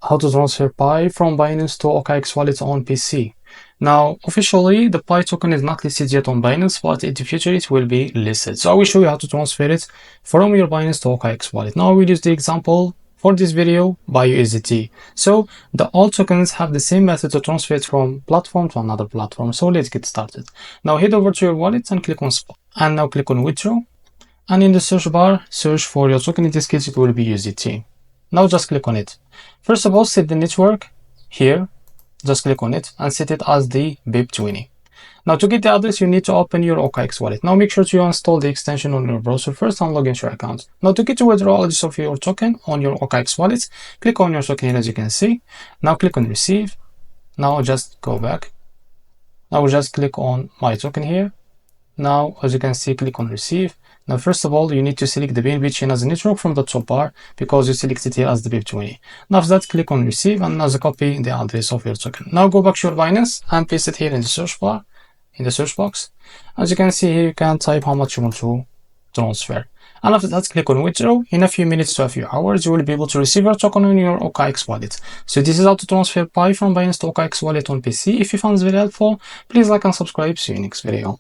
how to transfer Pi from Binance to OKX wallet on PC. Now, officially, the Pi token is not listed yet on Binance, but in the future it will be listed. So I will show you how to transfer it from your Binance to OKX wallet. Now I will use the example for this video by USDT. So all tokens have the same method to transfer it from platform to another platform. So let's get started. Now head over to your wallet and click on spot. And now click on withdraw. And in the search bar, search for your token. In this case, it will be USDT. Now just click on it. First of all, set the network here. Just click on it and set it as the BIP20. Now to get the address, you need to open your OKX wallet. Now make sure to install the extension on your browser first and log into your account. Now to get the withdrawal address of your token on your OKX wallet, click on your token here as you can see. Now click on receive. Now just go back. Now just click on my token here. Now as you can see, click on receive. Now first of all, you need to select the BNB chain as a network from the top bar because you selected here as the BIP20. Now after that, click on receive and now copy the address of your token. Now go back to your Binance and paste it here in the search bar, in the search box. As you can see here, you can type how much you want to transfer. And after that, click on withdraw. In a few minutes to a few hours, you will be able to receive your token on your OKX wallet. So this is how to transfer Pi from Binance to OKX wallet on PC. If you found this very helpful, please like and subscribe. See you in the next video.